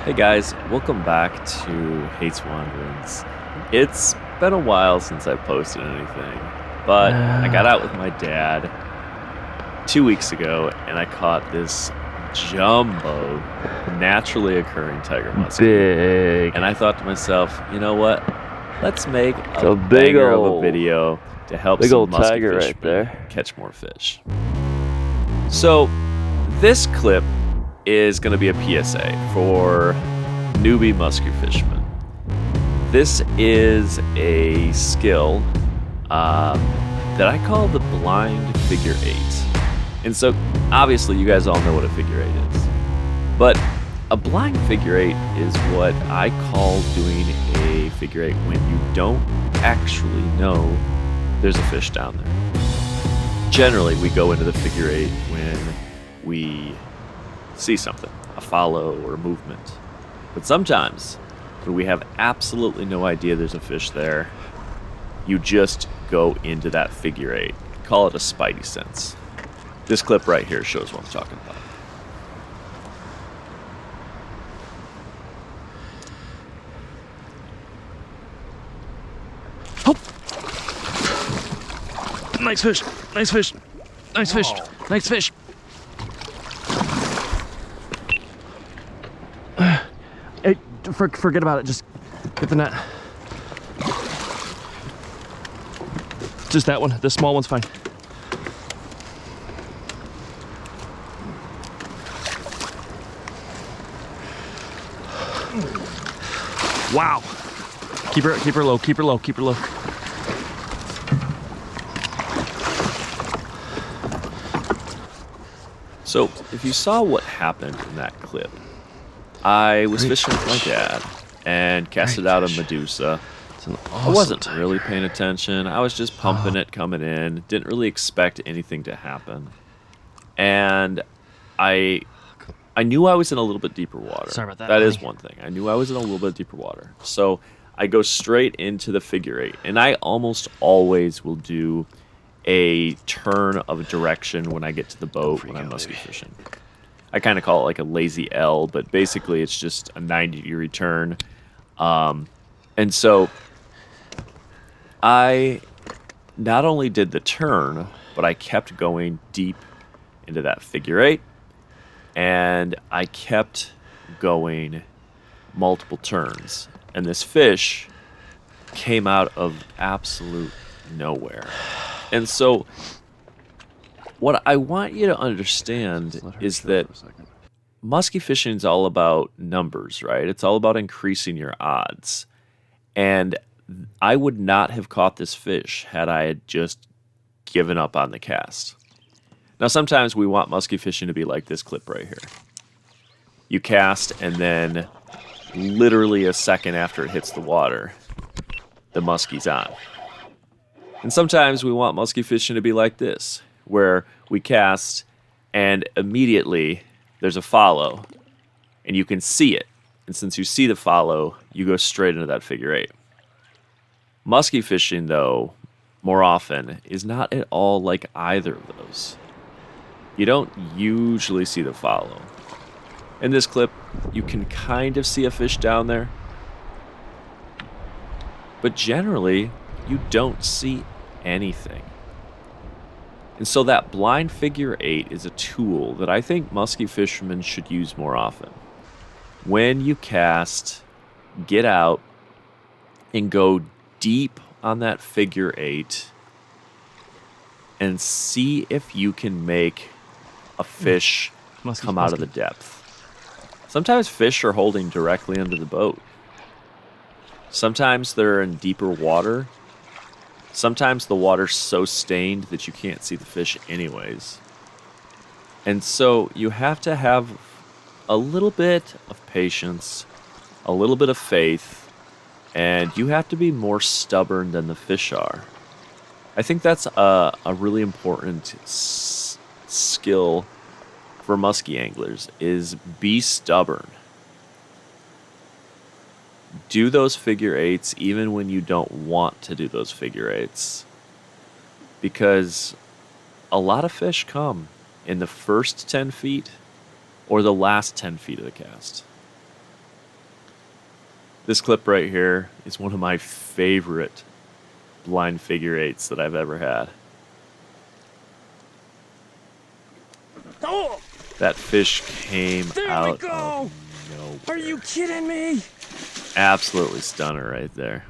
Hey guys, welcome back to Hate's Wanderings. It's been a while since I posted anything, but I got out with my dad 2 weeks ago and I caught this jumbo, naturally occurring tiger muskie. Big. And I thought to myself, you know what? Let's make a big banger of a ol' video to help big some old musky tiger right fishermen there. catch more fish. So, this clip is going to be a PSA for newbie musky fishermen. This is a skill that I call the blind figure eight. And so, obviously, you guys all know what a figure eight is. But a blind figure eight is what I call doing a figure eight when you don't actually know there's a fish down there. Generally, we go into the figure eight when we see something, a follow or a movement. But sometimes, when we have absolutely no idea there's a fish there, you just go into that figure eight. Call it a spidey sense. This clip right here shows what I'm talking about. Nice fish. Nice fish. Nice fish. Nice fish. Hey, forget about it. Just get the net. Just that one. The small one's fine. Wow. Keep her low. Keep her low. Keep her low. So, if you saw what happened in that clip, I was fishing with my dad and casted out a Medusa. I wasn't really paying attention. I was just pumping it coming in. Didn't really expect anything to happen. And I knew I was in a little bit deeper water. Sorry about that. That is one thing. I knew I was in a little bit deeper water. So I go straight into the figure eight. And I almost always will do a turn of direction when I get to the boat when I'm musky fishing. I kind of call it like a lazy L, but basically it's just a 90-degree turn. And so I not only did the turn, but I kept going deep into that figure eight. And I kept going multiple turns. And this fish came out of absolute nowhere. And so what I want you to understand is that musky fishing is all about numbers, right? It's all about increasing your odds. And I would not have caught this fish had I had just given up on the cast. Now, sometimes we want musky fishing to be like this clip right here. You cast, and then literally a second after it hits the water, the muskie's on. And sometimes we want musky fishing to be like this, where we cast, and immediately there's a follow, and you can see it. And since you see the follow, you go straight into that figure eight. Musky fishing, though, more often, is not at all like either of those. You don't usually see the follow. In this clip, you can kind of see a fish down there, but generally, you don't see anything. And so that blind figure eight is a tool that I think musky fishermen should use more often. When you cast, get out and go deep on that figure eight and see if you can make a fish come out of the depth. Sometimes fish are holding directly under the boat. Sometimes they're in deeper water. Sometimes the water's so stained that you can't see the fish anyways. And so you have to have a little bit of patience, a little bit of faith, and you have to be more stubborn than the fish are. I think that's a really important skill for musky anglers, is be stubborn. Do those figure eights even when you don't want to do those figure eights. Because a lot of fish come in the first 10 feet or the last 10 feet of the cast. This clip right here is one of my favorite blind figure eights that I've ever had. Oh, That fish came there out we go. of nowhere. Are you kidding me? Absolutely stunner right there.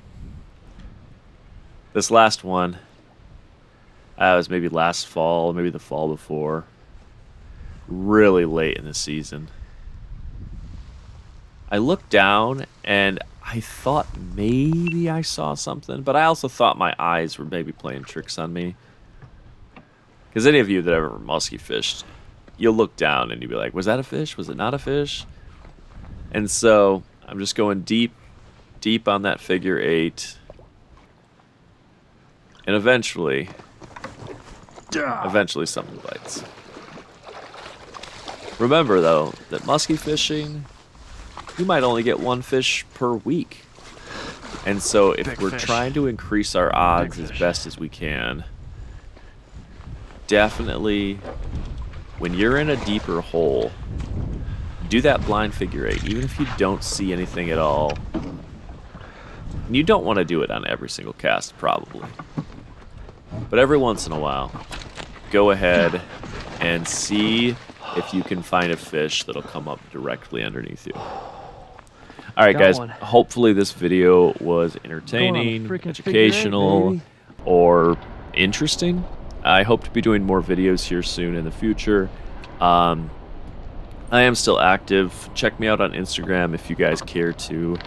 This last one, was maybe last fall, maybe the fall before. Really late in the season. I looked down and I thought maybe I saw something, but I also thought my eyes were maybe playing tricks on me. Because any of you that ever musky fished, you'll look down and you'll be like, was that a fish? Was it not a fish? And so I'm just going deep on that figure eight. And eventually something bites. Remember though, that musky fishing, you might only get one fish per week. And so if Big we're fish. trying to increase our odds as best as we can, definitely when you're in a deeper hole, do that blind figure eight, even if you don't see anything at all. And you don't want to do it on every single cast, probably. But every once in a while, go ahead and see if you can find a fish that'll come up directly underneath you. All right, Got guys, one. hopefully this video was entertaining, freaking educational, figure eight, baby. or interesting. I hope to be doing more videos here soon in the future. I am still active. Check me out on Instagram if you guys care to.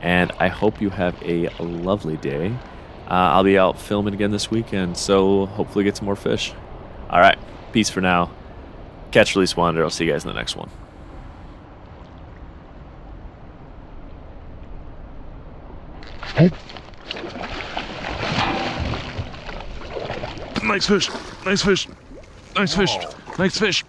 And I hope you have a lovely day. I'll be out filming again this weekend, so hopefully get some more fish. All right, peace for now. Catch, release, wander. I'll see you guys in the next one. Nice fish. Nice fish. Nice fish. Nice fish.